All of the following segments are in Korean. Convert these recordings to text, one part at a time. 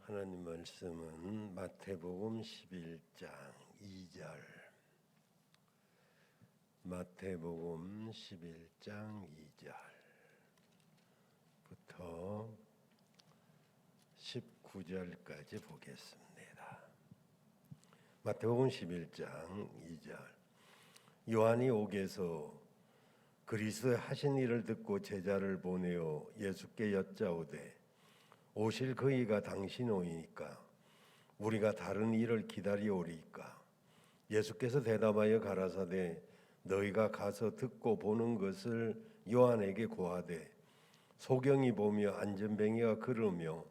하나님 말씀은 마태복음 11장 2절. 마태복음 11장 2절부터 19절까지 보겠습니다. 마태복음 11장 2절. 요한이 옥에서 그리스도의 하신 일을 듣고 제자를 보내어 예수께 여짜오되 오실 그이가 당신오이니까 우리가 다른 일을 기다리오리이까. 예수께서 대답하여 가라사대 너희가 가서 듣고 보는 것을 요한에게 고하되 소경이 보며 안전뱅이가 걸으며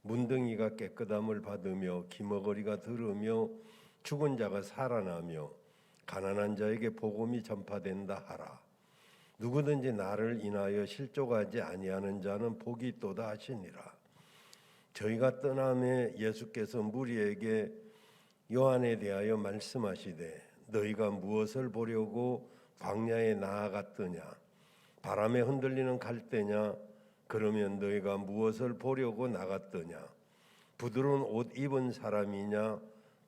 문둥이가 깨끗함을 받으며 기머거리가 들으며 죽은 자가 살아나며 가난한 자에게 복음이 전파된다 하라. 누구든지 나를 인하여 실족하지 아니하는 자는 복이 있도다 하시니라. 저희가 떠남에 예수께서 무리에게 요한에 대하여 말씀하시되 너희가 무엇을 보려고 광야에 나아갔더냐? 바람에 흔들리는 갈대냐? 그러면 너희가 무엇을 보려고 나갔더냐? 부드러운 옷 입은 사람이냐?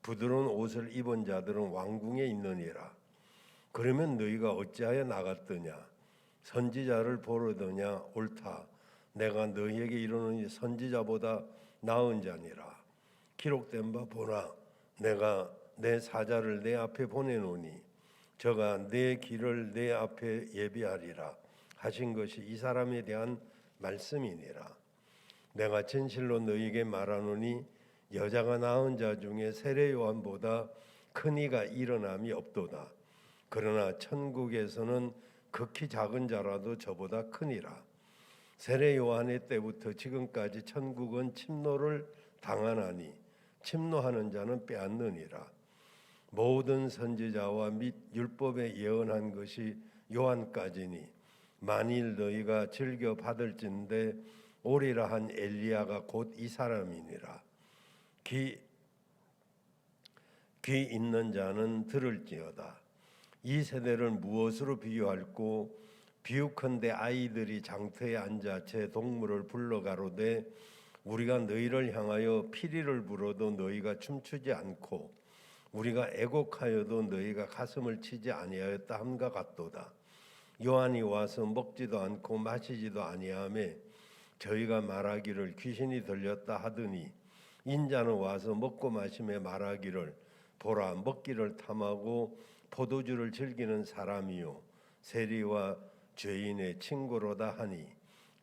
부드러운 옷을 입은 자들은 왕궁에 있느니라. 그러면 너희가 어찌하여 나갔더냐? 선지자를 보려더냐? 옳다. 내가 너희에게 이르노니 선지자보다 나은 자니라. 기록된 바 보라, 내가 내 사자를 내 앞에 보내노니 저가 내 길을 내 앞에 예비하리라 하신 것이 이 사람에 대한 말씀이니라. 내가 진실로 너희에게 말하노니 여자가 낳은 자 중에 세례 요한보다 큰 이가 일어남이 없도다. 그러나 천국에서는 극히 작은 자라도 저보다 크니라. 세례 요한의 때부터 지금까지 천국은 침노를 당하나니 침노하는 자는 빼앗느니라. 모든 선지자와 및 율법에 예언한 것이 요한까지니 만일 너희가 즐겨 받을진대 오리라 한 엘리야가 곧 이 사람이니라. 귀 있는 자는 들을지어다. 이 세대를 무엇으로 비유할꼬? 비유컨대 아이들이 장터에 앉아 제 동물을 불러가로되 우리가 너희를 향하여 피리를 불어도 너희가 춤추지 않고 우리가 애곡하여도 너희가 가슴을 치지 아니하였다 함과 같도다. 요한이 와서 먹지도 않고 마시지도 아니하매 저희가 말하기를 귀신이 들렸다 하더니 인자는 와서 먹고 마시며 말하기를 보라 먹기를 탐하고 포도주를 즐기는 사람이요 세리와 죄인의 친구로다 하니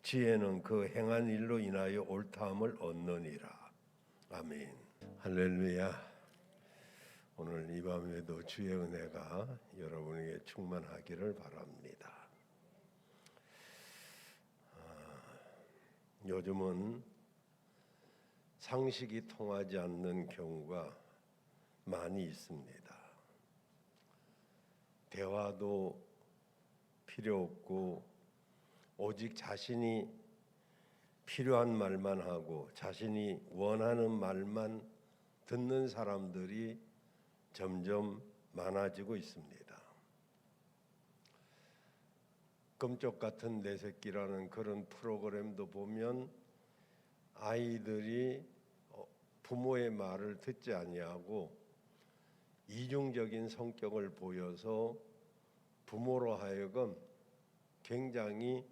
지혜는 그 행한 일로 인하여 옳다함을 얻느니라. 아멘. 할렐루야. 오늘 이 밤에도 주의 은혜가 여러분에게 충만하기를 바랍니다. 요즘은 상식이 통하지 않는 경우가 많이 있습니다. 대화도 필요 없고 오직 자신이 필요한 말만 하고 자신이 원하는 말만 듣는 사람들이 점점 많아지고 있습니다. 금쪽 같은 내 새끼라는 그런 프로그램도 보면 아이들이 부모의 말을 듣지 아니하고 이중적인 성격을 보여서 부모로 하여금 굉장히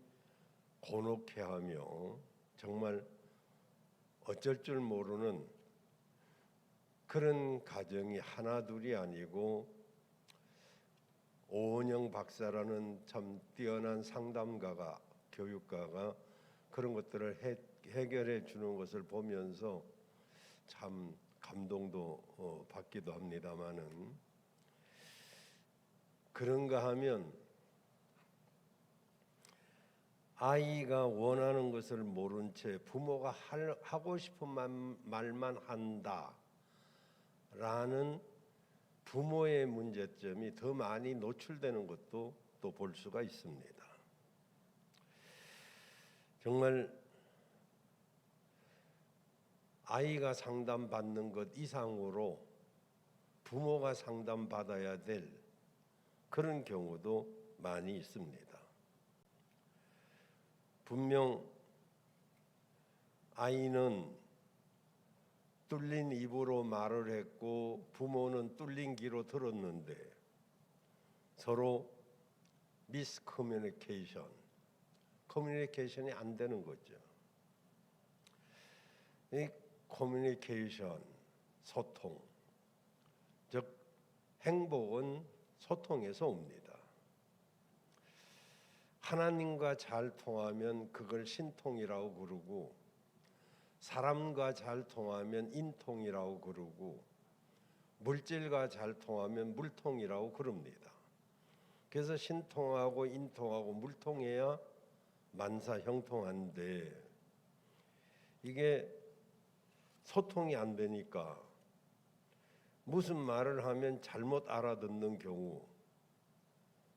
곤혹해하며 정말 어쩔 줄 모르는 그런 가정이 하나둘이 아니고 오은영 박사라는 참 뛰어난 상담가가 교육가가 그런 것들을 해결해 주는 것을 보면서 참 감동도 받기도 합니다마는 그런가 하면 아이가 원하는 것을 모른 채 부모가 하고 싶은 말만 한다라는 부모의 문제점이 더 많이 노출되는 것도 또 볼 수가 있습니다. 정말 아이가 상담받는 것 이상으로 부모가 상담받아야 될 그런 경우도 많이 있습니다. 분명 아이는 뚫린 입으로 말을 했고 부모는 뚫린 귀로 들었는데 서로 커뮤니케이션이 안 되는 거죠. 이 커뮤니케이션, 소통, 즉 행복은 소통에서 옵니다. 하나님과 잘 통하면 그걸 신통이라고 그러고, 사람과 잘 통하면 인통이라고 그러고, 물질과 잘 통하면 물통이라고 그럽니다. 그래서 신통하고 인통하고 물통해야 만사형통한데, 이게 소통이 안 되니까 무슨 말을 하면 잘못 알아듣는 경우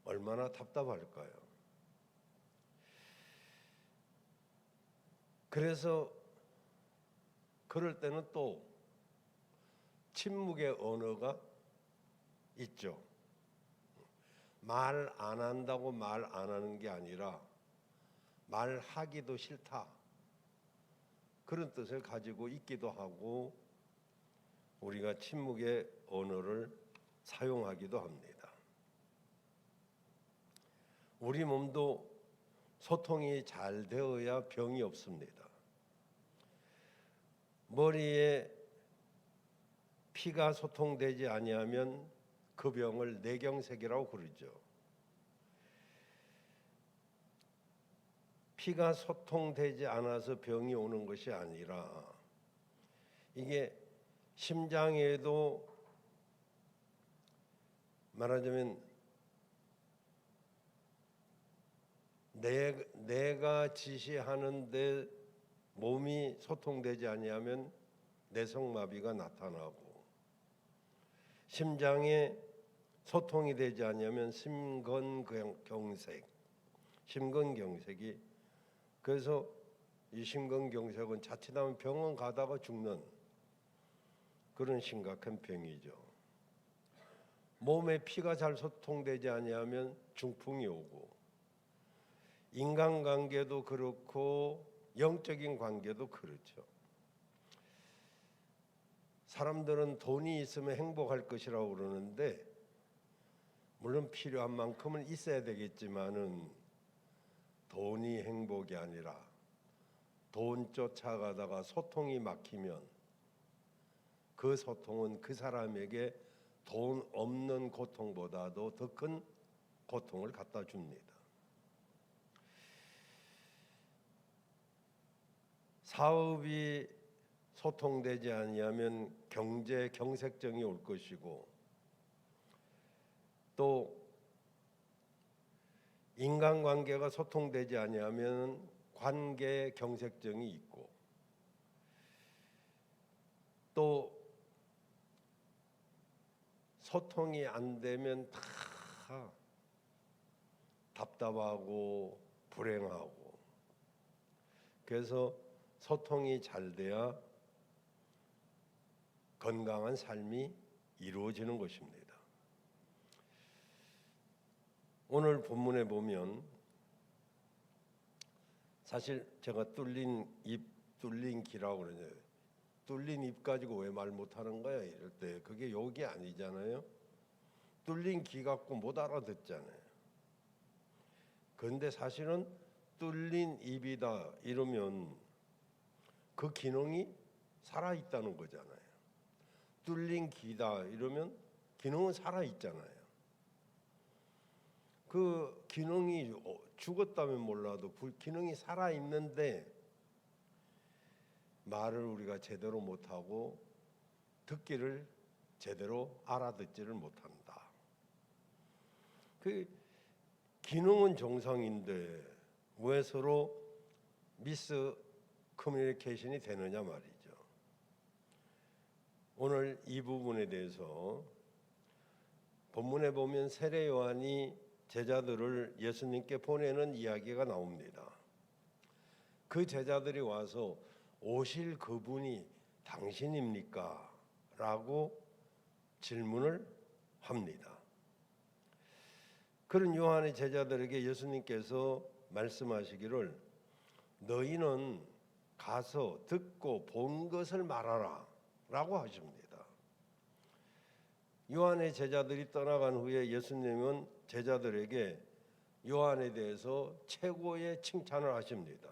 얼마나 답답할까요? 그래서 그럴 때는 또 침묵의 언어가 있죠. 말 안 한다고 말 안 하는 게 아니라 말하기도 싫다, 그런 뜻을 가지고 있기도 하고 우리가 침묵의 언어를 사용하기도 합니다. 우리 몸도 소통이 잘 되어야 병이 없습니다. 머리에 피가 소통되지 아니하면 그 병을 뇌경색이라고 그러죠. 피가 소통되지 않아서 병이 오는 것이 아니라 이게 심장에도 말하자면 내가 지시하는데 몸이 소통되지 아니하면 내성마비가 나타나고, 심장에 소통이 되지 아니하면 심근경색이, 그래서 이 심근경색은 자칫하면 병원 가다가 죽는 그런 심각한 병이죠. 몸에 피가 잘 소통되지 아니하면 중풍이 오고, 인간관계도 그렇고 영적인 관계도 그렇죠. 사람들은 돈이 있으면 행복할 것이라고 그러는데, 물론 필요한 만큼은 있어야 되겠지만은 돈이 행복이 아니라 돈 쫓아가다가 소통이 막히면 그 소통은 그 사람에게 돈 없는 고통보다도 더 큰 고통을 갖다 줍니다. 사업이 소통되지 아니하면 경제 경색증이 올 것이고, 또 인간관계가 소통되지 아니하면 관계 경색증이 있고, 또 소통이 안 되면 다 답답하고 불행하고, 그래서 소통이 잘 돼야 건강한 삶이 이루어지는 것입니다. 오늘 본문에 보면 사실 제가 뚫린 입, 뚫린 귀라고 그러죠. 뚫린 입 가지고 왜 말 못하는 거야 이럴 때 그게 욕이 아니잖아요. 뚫린 귀 갖고 못 알아듣잖아요. 그런데 사실은 뚫린 입이다 이러면 그 기능이 살아있다는 거잖아요. 뚫린 귀다 이러면 기능은 살아있잖아요. 그 기능이 죽었다면 몰라도 그 기능이 살아있는데 말을 우리가 제대로 못하고 듣기를 제대로 알아듣지를 못한다. 그 기능은 정상인데 왜 서로 미스 커뮤니케이션이 되느냐 말이죠. 오늘 이 부분에 대해서 본문에 보면 세례 요한이 제자들을 예수님께 보내는 이야기가 나옵니다. 그 제자들이 와서 오실 그분이 당신입니까? 라고 질문을 합니다. 그런 요한의 제자들에게 예수님께서 말씀하시기를 너희는 가서 듣고 본 것을 말하라 라고 하십니다. 요한의 제자들이 떠나간 후에 예수님은 제자들에게 요한에 대해서 최고의 칭찬을 하십니다.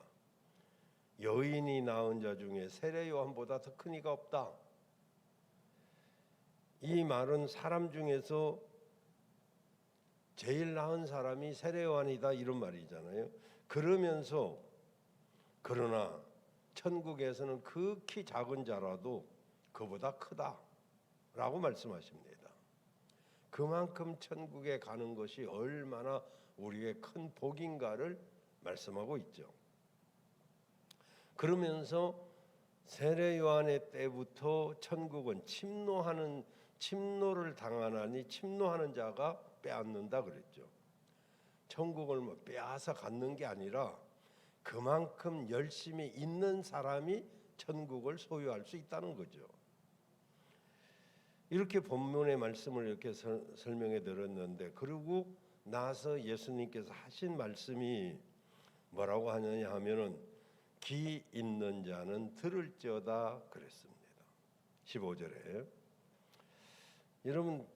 여인이 낳은 자 중에 세례 요한보다 더 큰 이가 없다. 이 말은 사람 중에서 제일 나은 사람이 세례 요한이다 이런 말이잖아요. 그러면서 그러나 천국에서는 극히 작은 자라도 그보다 크다라고 말씀하십니다. 그만큼 천국에 가는 것이 얼마나 우리의 큰 복인가를 말씀하고 있죠. 그러면서 세례 요한의 때부터 천국은 침노를 당하나니 침노하는 자가 빼앗는다 그랬죠. 천국을 빼앗아 갖는 게 아니라 그만큼 열심히 있는 사람이 천국을 소유할 수 있다는 거죠. 이렇게 본문의 말씀을 이렇게 설명해 드렸는데, 그리고 나서 예수님께서 하신 말씀이 뭐라고 하느냐 하면은 귀 있는 자는 들을지어다 그랬습니다. 15절에 여러분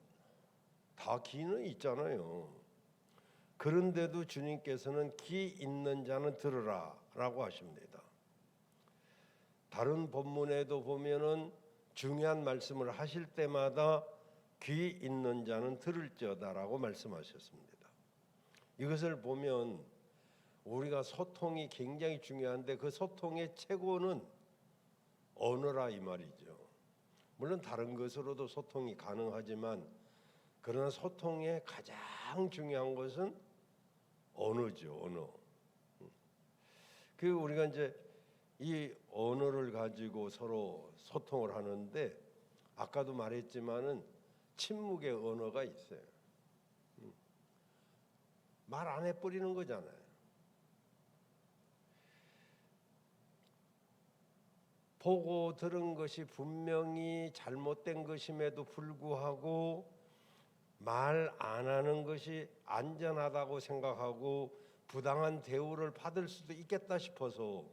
다 귀는 있잖아요. 그런데도 주님께서는 귀 있는 자는 들으라 라고 하십니다. 다른 본문에도 보면은 중요한 말씀을 하실 때마다 귀 있는 자는 들을지어다 라고 말씀하셨습니다. 이것을 보면 우리가 소통이 굉장히 중요한데 그 소통의 최고는 언어라 이 말이죠. 물론 다른 것으로도 소통이 가능하지만 그러나 소통의 가장 중요한 것은 언어죠. 언어. 그 우리가 이제 이 언어를 가지고 서로 소통을 하는데 아까도 말했지만은 침묵의 언어가 있어요. 말 안 해버리는 거잖아요. 보고 들은 것이 분명히 잘못된 것임에도 불구하고 말 안 하는 것이 안전하다고 생각하고 부당한 대우를 받을 수도 있겠다 싶어서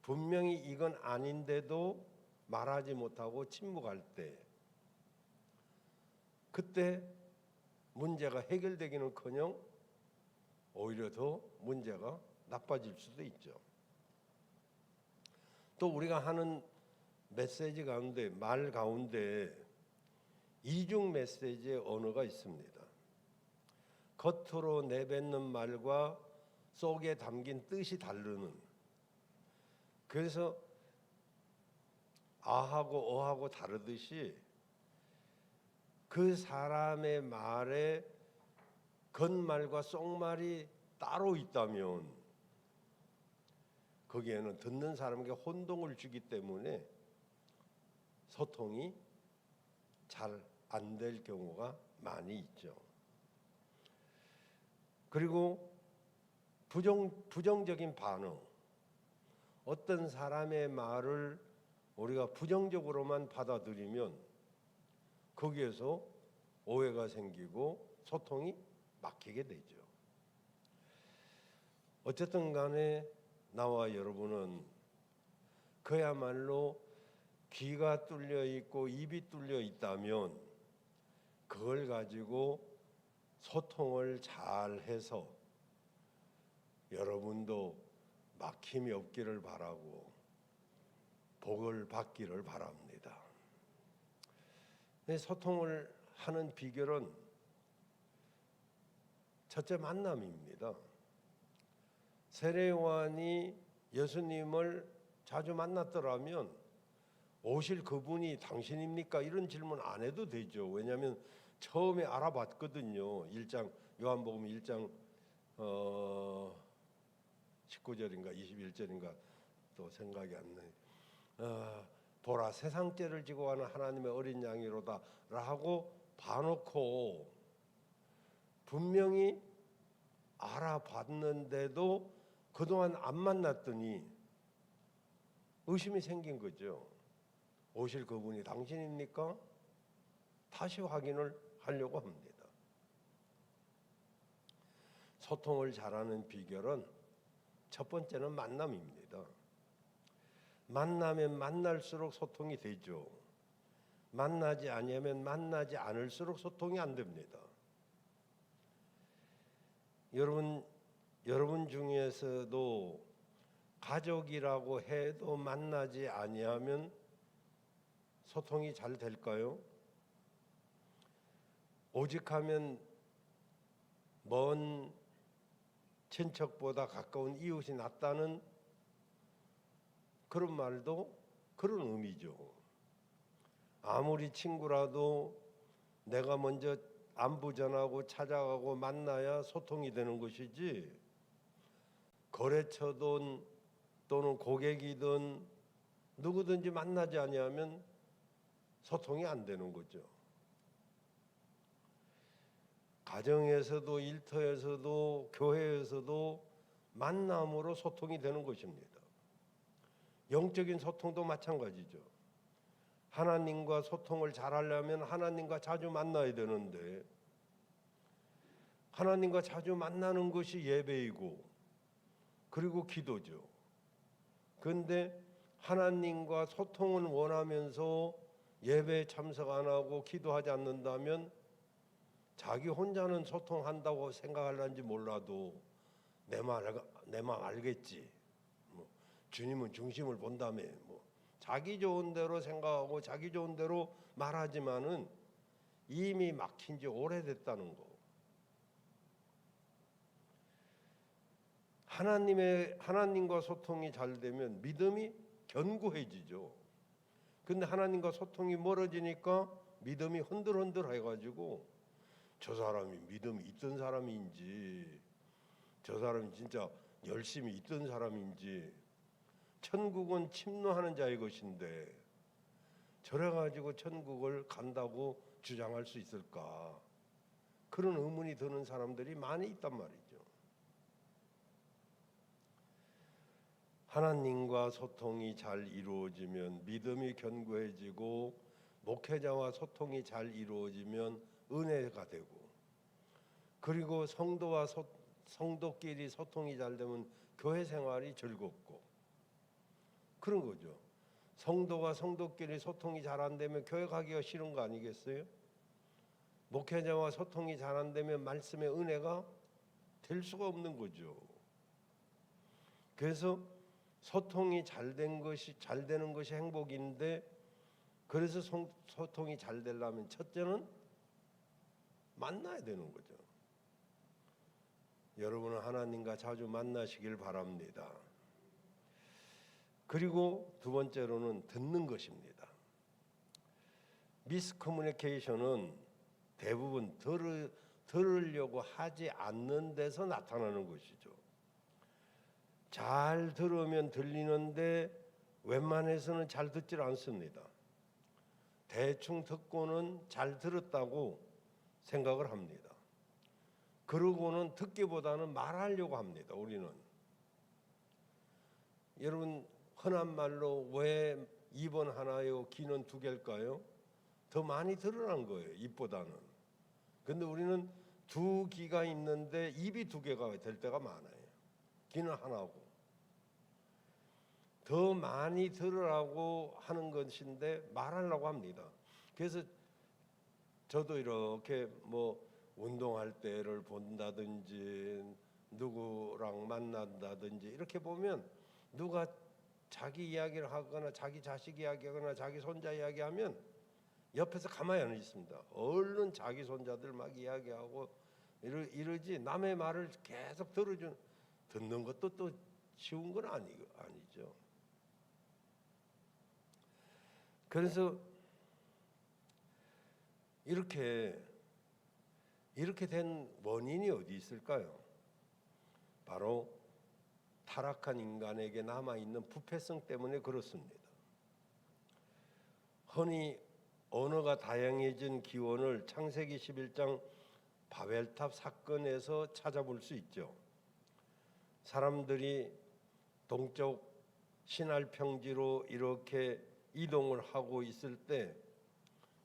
분명히 이건 아닌데도 말하지 못하고 침묵할 때, 그때 문제가 해결되기는커녕 오히려 더 문제가 나빠질 수도 있죠. 또 우리가 하는 메시지 가운데, 말 가운데 이중 메시지의 언어가 있습니다. 겉으로 내뱉는 말과 속에 담긴 뜻이 다르는, 그래서 아하고 어하고 다르듯이 그 사람의 말에 겉말과 속말이 따로 있다면 거기에는 듣는 사람에게 혼동을 주기 때문에 소통이 잘 안 될 경우가 많이 있죠. 그리고 부정적인 반응, 어떤 사람의 말을 우리가 부정적으로만 받아들이면 거기에서 오해가 생기고 소통이 막히게 되죠. 어쨌든 간에 나와 여러분은 그야말로 귀가 뚫려 있고 입이 뚫려 있다면 그걸 가지고 소통을 잘 해서 여러분도 막힘이 없기를 바라고 복을 받기를 바랍니다. 소통을 하는 비결은 첫째 만남입니다. 세례 요한이 예수님을 자주 만났더라면 오실 그분이 당신입니까? 이런 질문 안 해도 되죠. 왜냐하면 처음에 알아봤거든요. 요한복음 1장 19절인가 21절인가 또 생각이 안 나요. 보라 세상죄를 지고 가는 하나님의 어린 양이로다 라고 봐놓고 분명히 알아봤는데도 그동안 안 만났더니 의심이 생긴 거죠. 오실 그분이 당신입니까? 다시 확인을 하려고 합니다. 소통을 잘하는 비결은 첫 번째는 만남입니다. 만나면 만날수록 소통이 되죠. 만나지 않으면 만나지 않을수록 소통이 안 됩니다. 여러분 중에서도 가족이라고 해도 만나지 아니하면 소통이 잘 될까요? 오직하면 먼 친척보다 가까운 이웃이 낫다는 그런 말도 그런 의미죠. 아무리 친구라도 내가 먼저 안부 전하고 찾아가고 만나야 소통이 되는 것이지, 거래처든 또는 고객이든 누구든지 만나지 아니하면 소통이 안 되는 거죠. 가정에서도 일터에서도 교회에서도 만남으로 소통이 되는 것입니다. 영적인 소통도 마찬가지죠. 하나님과 소통을 잘하려면 하나님과 자주 만나야 되는데, 하나님과 자주 만나는 것이 예배이고 그리고 기도죠. 그런데 하나님과 소통은 원하면서 예배에 참석 안 하고 기도하지 않는다면 자기 혼자는 소통한다고 생각하려는지 몰라도 내 말 알겠지. 주님은 중심을 본다며. 자기 좋은 대로 생각하고 자기 좋은 대로 말하지만은 이미 막힌 지 오래됐다는 거. 하나님과 소통이 잘 되면 믿음이 견고해지죠. 근데 하나님과 소통이 멀어지니까 믿음이 흔들흔들 해가지고 저 사람이 믿음이 있던 사람인지, 저 사람이 진짜 열심히 있던 사람인지, 천국은 침노하는 자의 것인데 저래가지고 천국을 간다고 주장할 수 있을까? 그런 의문이 드는 사람들이 많이 있단 말이죠. 하나님과 소통이 잘 이루어지면 믿음이 견고해지고, 목회자와 소통이 잘 이루어지면 은혜가 되고, 그리고 성도끼리 소통이 잘 되면 교회 생활이 즐겁고 그런 거죠. 성도가 성도끼리 소통이 잘 안 되면 교회 가기가 싫은 거 아니겠어요? 목회자와 소통이 잘 안 되면 말씀의 은혜가 될 수가 없는 거죠. 그래서 소통이 잘 되는 것이 행복인데, 그래서 소통이 잘 되려면 첫째는 만나야 되는 거죠. 여러분은 하나님과 자주 만나시길 바랍니다. 그리고 두 번째로는 듣는 것입니다. 미스커뮤니케이션은 대부분 들으려고 하지 않는 데서 나타나는 것이죠. 잘 들으면 들리는데 웬만해서는 잘 듣질 않습니다. 대충 듣고는 잘 들었다고 생각을 합니다. 그러고는 듣기보다는 말하려고 합니다. 우리는. 여러분, 흔한 말로 왜 입은 하나요 귀는 두 개일까요? 더 많이 드러난 거예요, 입보다는. 근데 우리는 두 귀가 있는데 입이 두 개가 될 때가 많아요. 귀는 하나고. 더 많이 들으라고 하는 것인데 말하려고 합니다. 그래서 저도 이렇게 운동할 때를 본다든지 누구랑 만난다든지 이렇게 보면, 누가 자기 이야기를 하거나 자기 자식 이야기하거나 자기 손자 이야기하면 옆에서 가만히 안 있습니다. 얼른 자기 손자들 막 이야기하고 이러지, 남의 말을 계속 듣는 것도 또 쉬운 건 아니죠. 그래서 이렇게 된 원인이 어디 있을까요? 바로 타락한 인간에게 남아있는 부패성 때문에 그렇습니다. 흔히 언어가 다양해진 기원을 창세기 11장 바벨탑 사건에서 찾아볼 수 있죠. 사람들이 동쪽 신할 평지로 이렇게 이동을 하고 있을 때,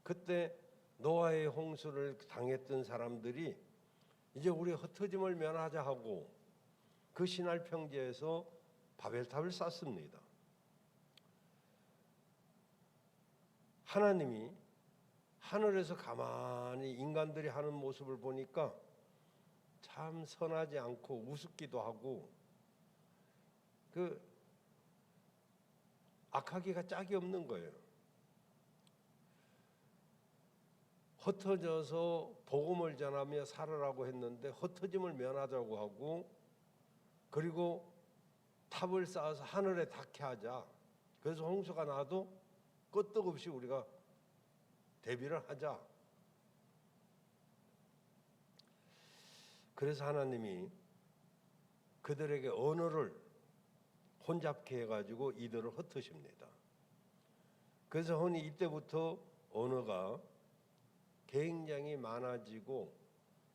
그때 노아의 홍수를 당했던 사람들이 이제 우리 흩어짐을 면하자 하고 그 신할 평지에서 바벨탑을 쌓습니다. 하나님이 하늘에서 가만히 인간들이 하는 모습을 보니까 참 선하지 않고 우습기도 하고 그 악하기가 짝이 없는 거예요. 흩어져서 복음을 전하며 살으라고 했는데 흩어짐을 면하자고 하고, 그리고 탑을 쌓아서 하늘에 닿게 하자. 그래서 홍수가 나도 끄떡없이 우리가 대비를 하자. 그래서 하나님이 그들에게 언어를 혼잡케 해가지고 이들을 흩으십니다. 그래서 흔히 이때부터 언어가 굉장히 많아지고,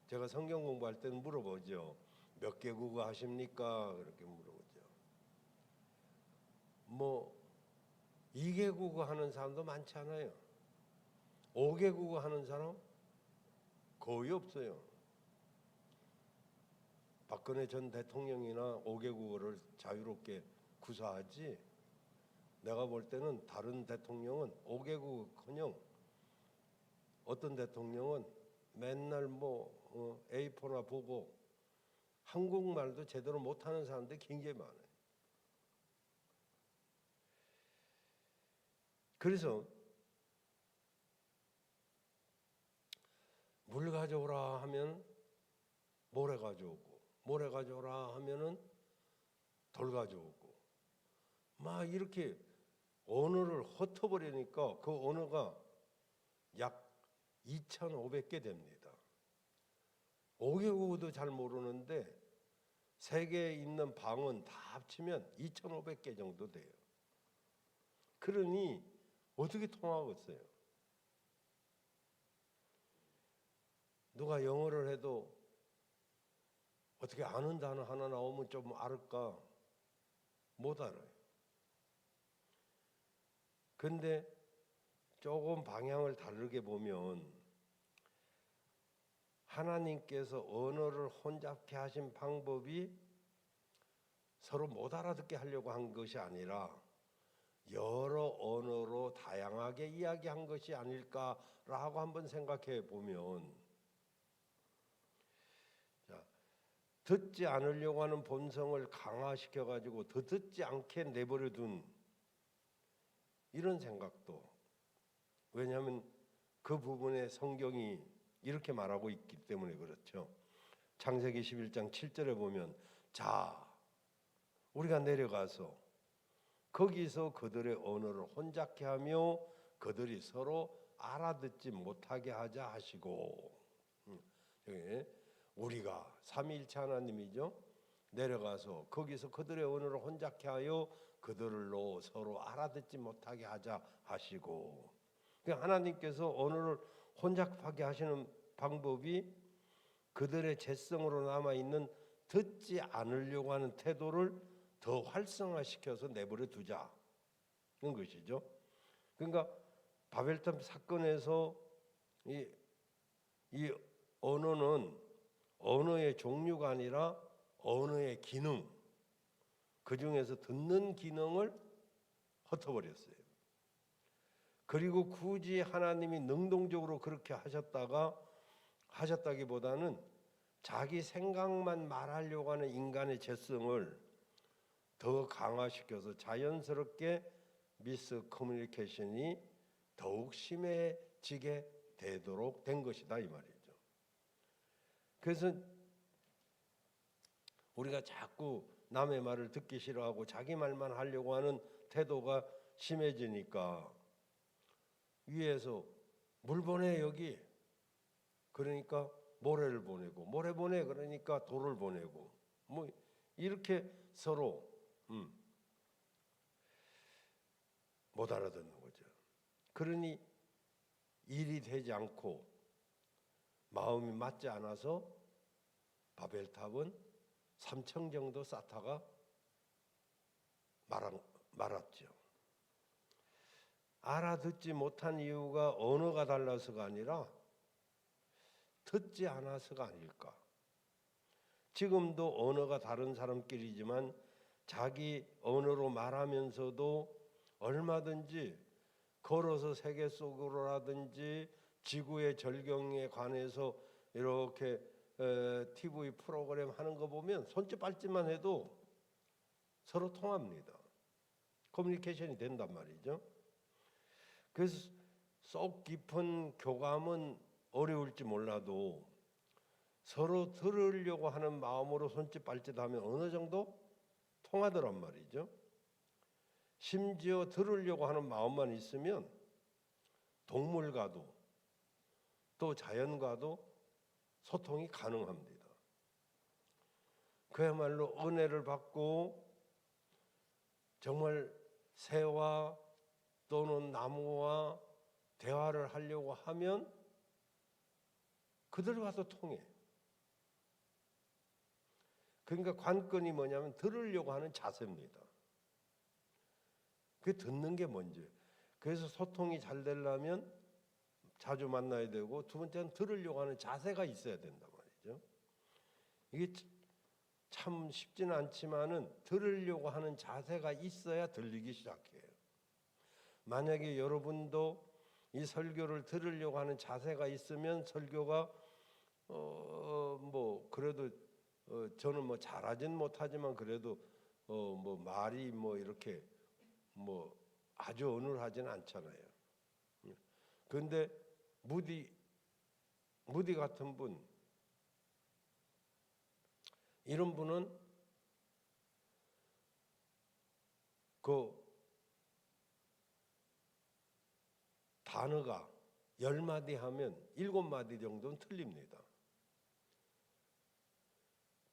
제가 성경 공부할 때는 물어보죠. 몇 개 국어 하십니까? 그렇게 물어보죠. 뭐 2개 국어 하는 사람도 많지 않아요. 5개 국어 하는 사람 거의 없어요. 박근혜 전 대통령이나 5개 국어를 자유롭게 구사하지, 내가 볼 때는 다른 대통령은 5개 국어커녕 어떤 대통령은 맨날 A4나 보고 한국말도 제대로 못하는 사람들이 굉장히 많아요. 그래서 물 가져오라 하면 모래 가져오고, 모래 가져오라 하면은 돌 가져오고, 막 이렇게 언어를 흩어버리니까 그 언어가 약 2,500개 됩니다. 5개 국어도 잘 모르는데 세계에 있는 방언 다 합치면 2,500개 정도 돼요. 그러니 어떻게 통하겠어요? 누가 영어를 해도 어떻게 아는 단어 하나 나오면 좀 알을까? 못 알아요. 근데 조금 방향을 다르게 보면 하나님께서 언어를 혼잡케 하신 방법이 서로 못 알아듣게 하려고 한 것이 아니라 여러 언어로 다양하게 이야기한 것이 아닐까라고 한번 생각해 보면, 듣지 않으려고 하는 본성을 강화시켜 가지고 더 듣지 않게 내버려 둔 이런 생각도, 왜냐하면 그 부분에 성경이 이렇게 말하고 있기 때문에 그렇죠. 창세기 11장 7절에 보면, 자, 우리가 내려가서 거기서 그들의 언어를 혼잡케 하며 그들이 서로 알아듣지 못하게 하자 하시고, 우리가 삼위일체 하나님이죠. 내려가서 거기서 그들의 언어를 혼잡케 하여 그들로 서로 알아듣지 못하게 하자 하시고, 하나님께서 언어를 혼잡하게 하시는 방법이 그들의 죄성으로 남아있는 듣지 않으려고 하는 태도를 더 활성화시켜서 내버려 두자는 것이죠. 그러니까 바벨탑 사건에서 이 언어는 언어의 종류가 아니라 언어의 기능, 그 중에서 듣는 기능을 흩어버렸어요. 그리고 굳이 하나님이 능동적으로 그렇게 하셨다기보다는 자기 생각만 말하려고 하는 인간의 죄성을 더 강화시켜서 자연스럽게 미스 커뮤니케이션이 더욱 심해지게 되도록 된 것이다 이 말이죠. 그래서 우리가 자꾸 남의 말을 듣기 싫어하고 자기 말만 하려고 하는 태도가 심해지니까 위에서 물 보내 여기, 그러니까 모래를 보내고, 모래 보내 그러니까 돌을 보내고, 뭐 이렇게 서로 못 알아듣는 거죠. 그러니 일이 되지 않고 마음이 맞지 않아서 바벨탑은 3층 정도 쌓다가 말았죠. 알아듣지 못한 이유가 언어가 달라서가 아니라 듣지 않아서가 아닐까. 지금도 언어가 다른 사람끼리지만 자기 언어로 말하면서도 얼마든지 그 걸어서 세계 속으로라든지 지구의 절경에 관해서 이렇게 TV 프로그램 하는 거 보면 손짓 발짓만 해도 서로 통합니다. 커뮤니케이션이 된단 말이죠. 그래서 쏙 깊은 교감은 어려울지 몰라도 서로 들으려고 하는 마음으로 손짓 발짓하면 어느 정도 통하더란 말이죠. 심지어 들으려고 하는 마음만 있으면 동물과도 또 자연과도 소통이 가능합니다. 그야말로 은혜를 받고 정말 새와 또는 나무와 대화를 하려고 하면 그들과도 통해. 그러니까 관건이 뭐냐면 들으려고 하는 자세입니다. 그 듣는 게 먼저예요. 그래서 소통이 잘 되려면 자주 만나야 되고, 두 번째는 들으려고 하는 자세가 있어야 된단 말이죠. 이게 참 쉽지는 않지만은 들으려고 하는 자세가 있어야 들리기 시작해요. 만약에 여러분도 이 설교를 들으려고 하는 자세가 있으면 설교가 뭐 그래도 저는 뭐 잘하진 못하지만 그래도 뭐 말이 뭐 이렇게 뭐 아주 어눌하지는 않잖아요. 그런데 무디 같은 분, 이런 분은 그 단어가 10마디 하면 7마디 정도는 틀립니다.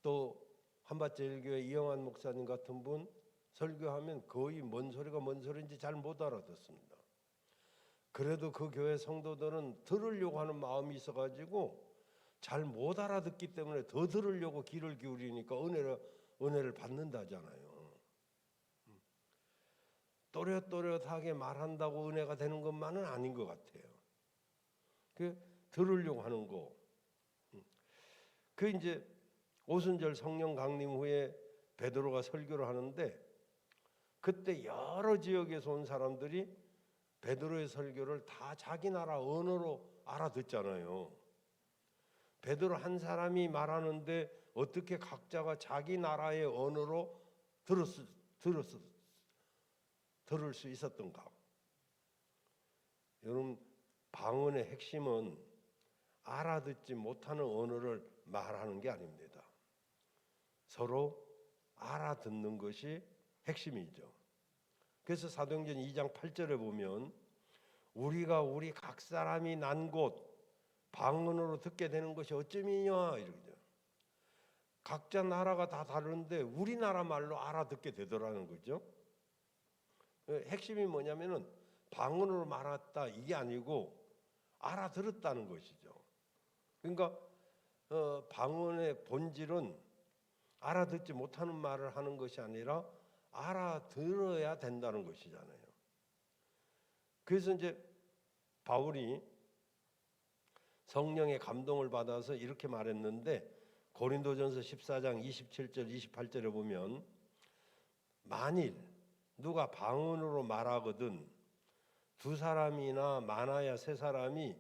또 한밭제일교회 이영환 목사님 같은 분 설교하면 거의 뭔 소리가 뭔 소리인지 잘 못 알아듣습니다. 그래도 그 교회 성도들은 들으려고 하는 마음이 있어가지고 잘 못 알아듣기 때문에 더 들으려고 귀를 기울이니까 은혜를 받는다잖아요. 또렷또렷하게 말한다고 은혜가 되는 것만은 아닌 것 같아요. 그 들으려고 하는 거. 그 이제 오순절 성령 강림 후에 베드로가 설교를 하는데 그때 여러 지역에서 온 사람들이 베드로의 설교를 다 자기 나라 언어로 알아듣잖아요. 베드로 한 사람이 말하는데 어떻게 각자가 자기 나라의 언어로 들을 수 있었던가? 여러분, 방언의 핵심은 알아듣지 못하는 언어를 말하는 게 아닙니다. 서로 알아듣는 것이 핵심이죠. 그래서 사도행전 2장 8절에 보면 우리가 우리 각 사람이 난 곳 방언으로 듣게 되는 것이 어찌미냐 이러죠. 각자 나라가 다 다른데 우리나라 말로 알아듣게 되더라는 거죠. 핵심이 뭐냐면은 방언으로 말했다 이게 아니고 알아들었다는 것이죠. 그러니까 방언의 본질은 알아듣지 못하는 말을 하는 것이 아니라 알아들어야 된다는 것이잖아요. 그래서 이제 바울이 성령의 감동을 받아서 이렇게 말했는데 고린도전서 14장 27절 28절에 보면 만일 누가 방언으로 말하거든 두 사람이나 많아야 세 사람이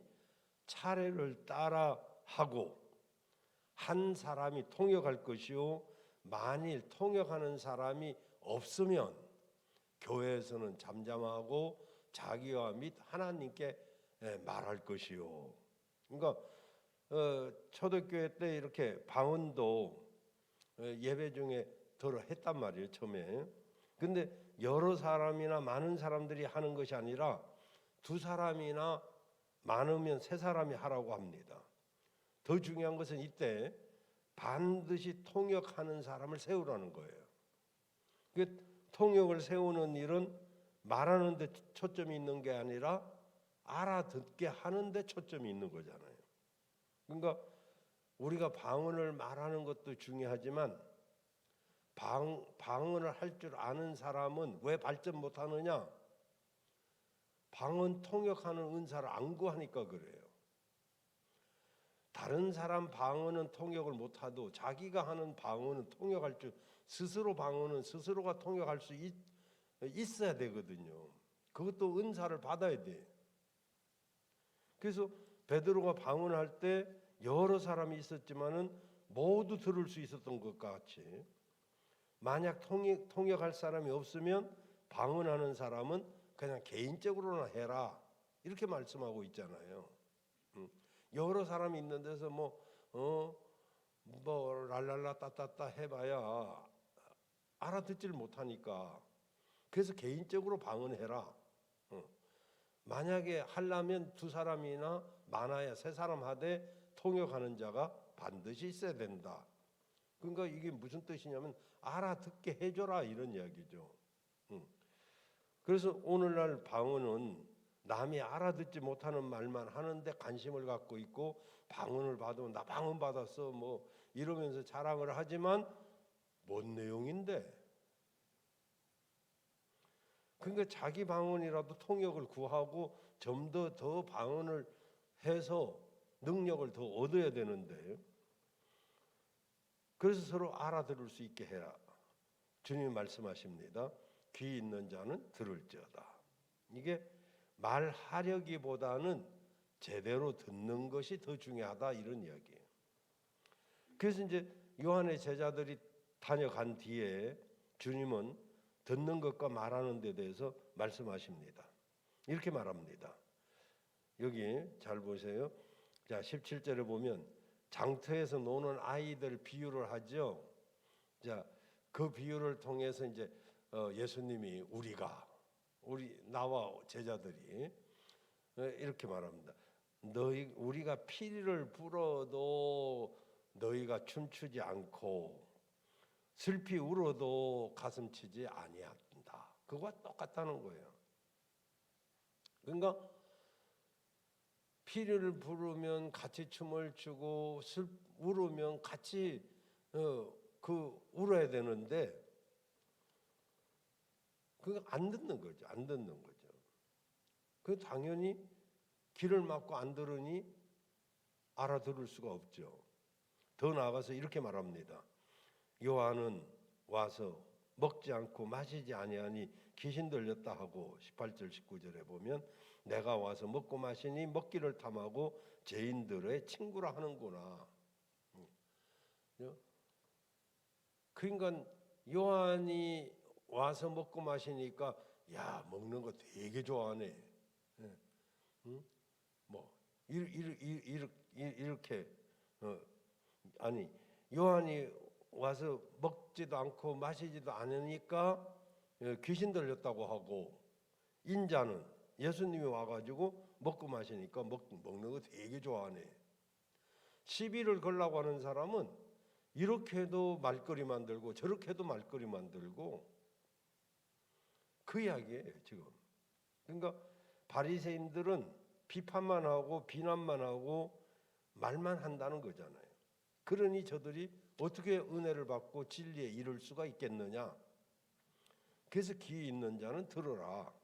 차례를 따라 하고 한 사람이 통역할 것이요 만일 통역하는 사람이 없으면 교회에서는 잠잠하고 자기와 및 하나님께 말할 것이요. 그러니까 초대교회 때 이렇게 방언도 예배 중에 들어 했단 말이에요, 처음에. 근데 여러 사람이나 많은 사람들이 하는 것이 아니라 두 사람이나 많으면 세 사람이 하라고 합니다. 더 중요한 것은 이때 반드시 통역하는 사람을 세우라는 거예요. 그 통역을 세우는 일은 말하는 데 초점이 있는 게 아니라 알아듣게 하는 데 초점이 있는 거잖아요. 그러니까 우리가 방언을 말하는 것도 중요하지만 방언을 할 줄 아는 사람은 왜 발전 못하느냐? 방언 통역하는 은사를 안 구하니까 그래요. 다른 사람 방언은 통역을 못하도 자기가 하는 방언은 통역할 줄, 스스로 방언은 스스로가 통역할 수 있어야 되거든요. 그것도 은사를 받아야 돼. 그래서 베드로가 방언할 때 여러 사람이 있었지만은 모두 들을 수 있었던 것 같이, 만약 통역할 사람이 없으면 방언하는 사람은 그냥 개인적으로나 해라, 이렇게 말씀하고 있잖아요. 여러 사람이 있는 데서 뭐 랄랄라 따따따 해봐야 알아듣질 못하니까, 그래서 개인적으로 방언해라. 만약에 하려면 두 사람이나 많아야 세 사람 하되 통역하는 자가 반드시 있어야 된다. 그러니까 이게 무슨 뜻이냐면 알아듣게 해줘라, 이런 이야기죠. 그래서 오늘날 방언은 남이 알아듣지 못하는 말만 하는데 관심을 갖고 있고, 방언을 받으면 나 방언 받았어 뭐 이러면서 자랑을 하지만 뭔 내용인데? 그러니까 자기 방언이라도 통역을 구하고 좀 더 방언을 해서 능력을 더 얻어야 되는데, 그래서 서로 알아들을 수 있게 해라. 주님이 말씀하십니다. 귀 있는 자는 들을지어다. 이게 말하려기보다는 제대로 듣는 것이 더 중요하다, 이런 이야기예요. 그래서 이제 요한의 제자들이 다녀간 뒤에 주님은 듣는 것과 말하는 데 대해서 말씀하십니다. 이렇게 말합니다. 여기 잘 보세요. 자, 17절에 보면 장터에서 노는 아이들 비유를 하죠. 자, 그 비유를 통해서 이제 예수님이 나와 제자들이 이렇게 말합니다. 우리가 피를 불어도 너희가 춤추지 않고 슬피 울어도 가슴 치지 아니한다. 그거와 똑같다는 거예요. 그러니까 피를 부르면 같이 춤을 추고 울으면 같이 울어야 되는데, 그거 안 듣는 거죠. 안 듣는 거죠. 그 당연히 귀를 막고 안 들으니 알아들을 수가 없죠. 더 나아가서 이렇게 말합니다. 요한은 와서 먹지 않고 마시지 아니하니 귀신 들렸다 하고, 18절 19절에 보면 내가 와서 먹고 마시니 먹기를 탐하고 죄인들의 친구라 하는구나. 그러니까 요한이 와서 먹고 마시니까 야, 먹는 거 되게 좋아하네. 뭐 이렇게 아니, 요한이 와서 먹지도 않고 마시지도 않으니까 귀신 들렸다고 하고, 인자는 예수님이 와가지고 먹고 마시니까 먹는 거 되게 좋아하네. 시비를 걸라고 하는 사람은 이렇게 해도 말거리 만들고 저렇게 해도 말거리 만들고, 그 이야기예요 지금. 그러니까 바리새인들은 비판만 하고 비난만 하고 말만 한다는 거잖아요. 그러니 저들이 어떻게 은혜를 받고 진리에 이를 수가 있겠느냐. 그래서 귀 있는 자는 들으라.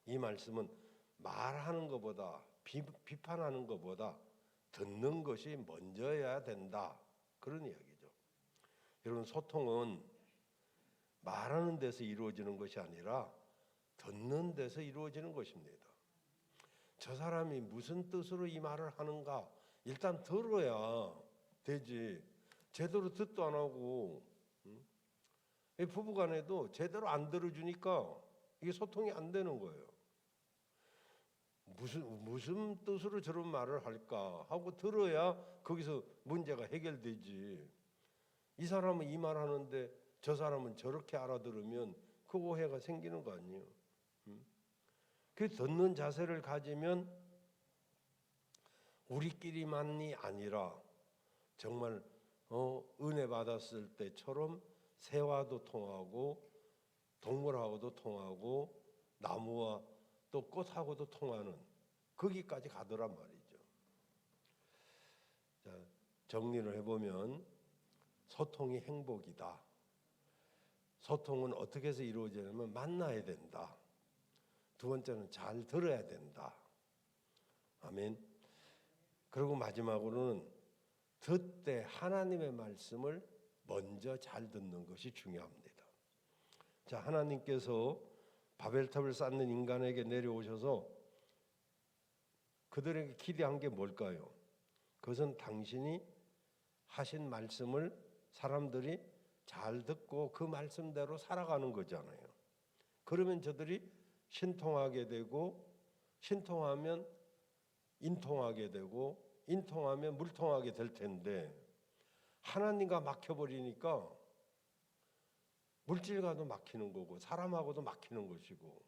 이 말씀은 말하는 것보다 비판하는 것보다 듣는 것이 먼저여야 된다, 그런 이야기죠. 여러분, 소통은 말하는 데서 이루어지는 것이 아니라 듣는 데서 이루어지는 것입니다. 저 사람이 무슨 뜻으로 이 말을 하는가 일단 들어야 되지. 제대로 듣도 안 하고 부부간에도 제대로 안 들어주니까 이게 소통이 안 되는 거예요. 무슨 뜻으로 저런 말을 할까 하고 들어야 거기서 문제가 해결되지. 이 사람은 이 말 하는데 저 사람은 저렇게 알아들으면 그 오해가 생기는 거 아니에요. 그 듣는 자세를 가지면 우리끼리만이 아니라 정말 은혜 받았을 때처럼 새와도 통하고 동물하고도 통하고 나무와 또 꽃하고도 통하는 거기까지 가더란 말이죠. 자, 정리를 해보면 소통이 행복이다. 소통은 어떻게 해서 이루어지냐면 만나야 된다. 두 번째는 잘 들어야 된다. 아멘. 그리고 마지막으로는 듣되 하나님의 말씀을 먼저 잘 듣는 것이 중요합니다. 자, 하나님께서 바벨탑을 쌓는 인간에게 내려오셔서 그들에게 기대한 게 뭘까요? 그것은 당신이 하신 말씀을 사람들이 잘 듣고 그 말씀대로 살아가는 거잖아요. 그러면 저들이 신통하게 되고, 신통하면 인통하게 되고, 인통하면 물통하게 될 텐데, 하나님과 막혀버리니까 물질과도 막히는 거고 사람하고도 막히는 것이고,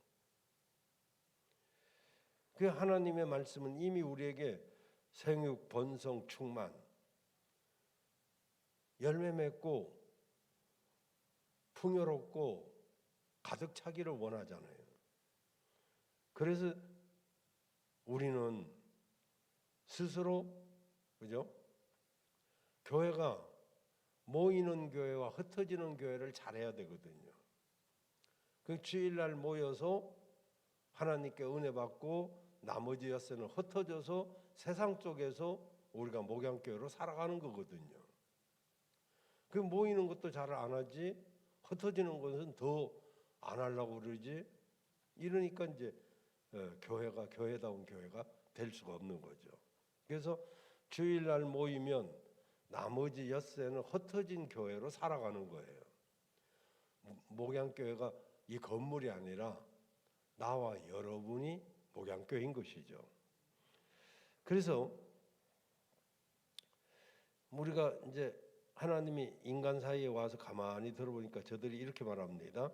그 하나님의 말씀은 이미 우리에게 생육, 번성, 충만, 열매 맺고 풍요롭고 가득 차기를 원하잖아요. 그래서 우리는 스스로, 그죠? 교회가 모이는 교회와 흩어지는 교회를 잘해야 되거든요. 그 주일날 모여서 하나님께 은혜 받고 나머지 엿새는 흩어져서 세상 쪽에서 우리가 목양교회로 살아가는 거거든요. 그 모이는 것도 잘 안 하지, 흩어지는 것은 더 안 하려고 그러지. 이러니까 이제 교회가 교회다운 교회가 될 수가 없는 거죠. 그래서 주일날 모이면 나머지 엿새는 흩어진 교회로 살아가는 거예요. 목양교회가 이 건물이 아니라 나와 여러분이 목양교회인 것이죠. 그래서 우리가 이제 하나님이 인간 사이에 와서 가만히 들어보니까 저들이 이렇게 말합니다.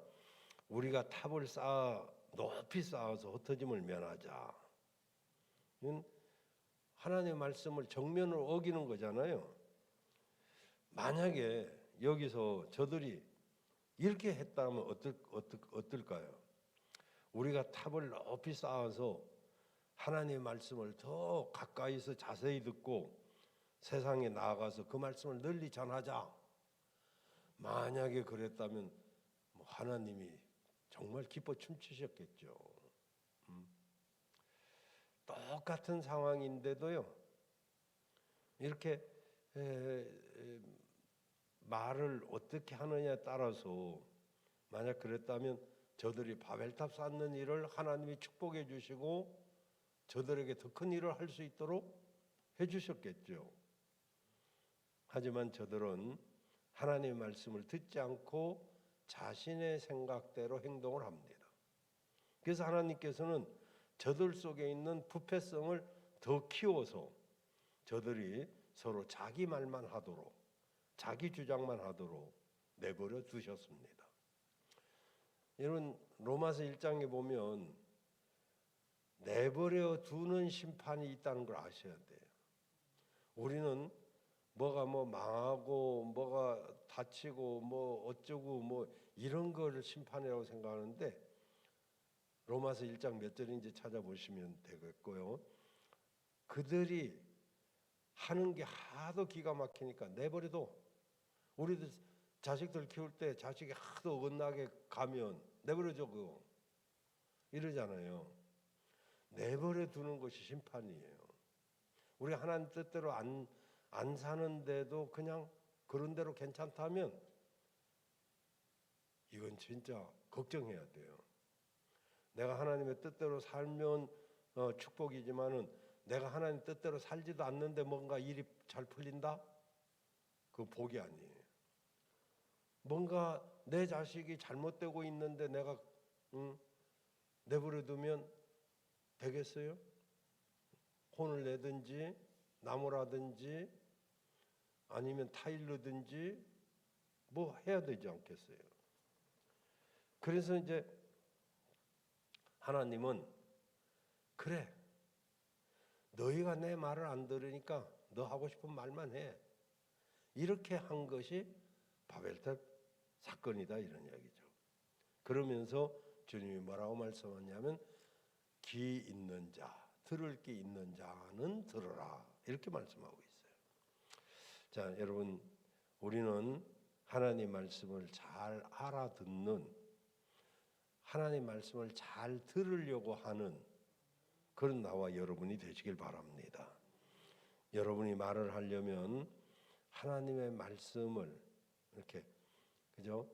우리가 탑을 높이 쌓아서 흩어짐을 면하자. 이건 하나님의 말씀을 정면으로 어기는 거잖아요. 만약에 여기서 저들이 이렇게 했다면 어떨까요? 우리가 탑을 높이 쌓아서 하나님의 말씀을 더 가까이서 자세히 듣고 세상에 나아가서 그 말씀을 널리 전하자. 만약에 그랬다면 하나님이 정말 기뻐 춤추셨겠죠. 똑같은 상황인데도요, 이렇게 말을 어떻게 하느냐에 따라서 만약 그랬다면 저들이 바벨탑 쌓는 일을 하나님이 축복해 주시고 저들에게 더 큰 일을 할 수 있도록 해주셨겠죠. 하지만 저들은 하나님의 말씀을 듣지 않고 자신의 생각대로 행동을 합니다. 그래서 하나님께서는 저들 속에 있는 부패성을 더 키워서 저들이 서로 자기 말만 하도록, 자기 주장만 하도록 내버려 두셨습니다. 여러분, 로마서 1장에 보면 내버려 두는 심판이 있다는 걸 아셔야 돼요. 우리는 뭐가 망하고 뭐가 다치고 뭐 어쩌고 뭐 이런 걸 심판이라고 생각하는데, 로마서 1장 몇 절인지 찾아보시면 되겠고요. 그들이 하는 게 하도 기가 막히니까 내버려둬. 우리도 자식들 키울 때 자식이 하도 어긋나게 가면 내버려줘 그거 이러잖아요. 내버려 두는 것이 심판이에요. 우리 하나님 뜻대로 안 사는데도 그냥 그런 대로 괜찮다면 이건 진짜 걱정해야 돼요. 내가 하나님의 뜻대로 살면 축복이지만은 내가 하나님 뜻대로 살지도 않는데 뭔가 일이 잘 풀린다? 그거 복이 아니에요. 뭔가 내 자식이 잘못되고 있는데 내가 내버려 두면 되겠어요? 혼을 내든지 나무라든지 아니면 타일르든지 뭐 해야 되지 않겠어요? 그래서 이제 하나님은 그래, 너희가 내 말을 안 들으니까 너 하고 싶은 말만 해. 이렇게 한 것이 바벨탑 사건이다 이런 이야기죠. 그러면서 주님이 뭐라고 말씀하냐면 귀 있는 자, 들을 귀 있는 자는 들으라 이렇게 말씀하고 있어요. 자, 여러분, 우리는 하나님 말씀을 잘 알아듣는, 하나님 말씀을 잘 들으려고 하는 그런 나와 여러분이 되시길 바랍니다. 여러분이 말을 하려면 하나님의 말씀을 이렇게, 그죠?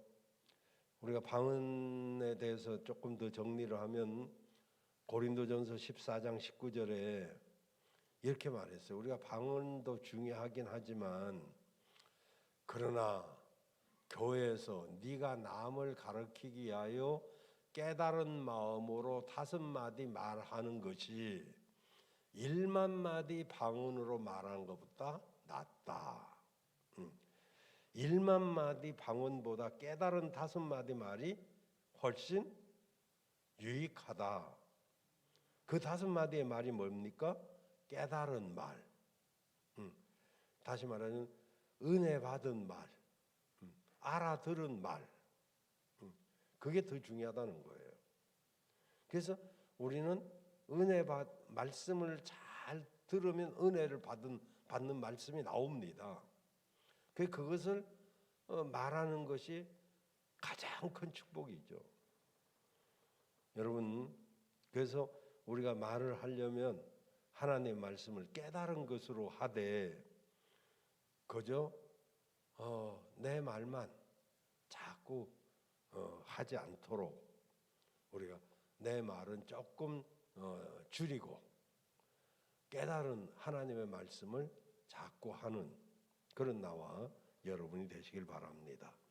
우리가 방언에 대해서 조금 더 정리를 하면 고린도전서 14장 19절에 이렇게 말했어요. 우리가 방언도 중요하긴 하지만 그러나 교회에서 네가 남을 가르치기 위하여 깨달은 마음으로 5마디 말하는 것이 1만 마디 방언으로 말하는 것보다 낫다. 1만 마디 방언보다 깨달은 5마디 말이 훨씬 유익하다. 그 5마디의 말이 뭡니까? 깨달은 말. 다시 말하면 은혜 받은 말. 알아들은 말. 그게 더 중요하다는 거예요. 그래서 우리는 말씀을 잘 들으면 은혜를 받는 말씀이 나옵니다. 그것을 말하는 것이 가장 큰 축복이죠. 여러분, 그래서 우리가 말을 하려면 하나님의 말씀을 깨달은 것으로 하되 그저 내 말만 자꾸 하지 않도록 우리가 내 말은 조금 줄이고 깨달은 하나님의 말씀을 자꾸 하는 그런 나와 여러분이 되시길 바랍니다.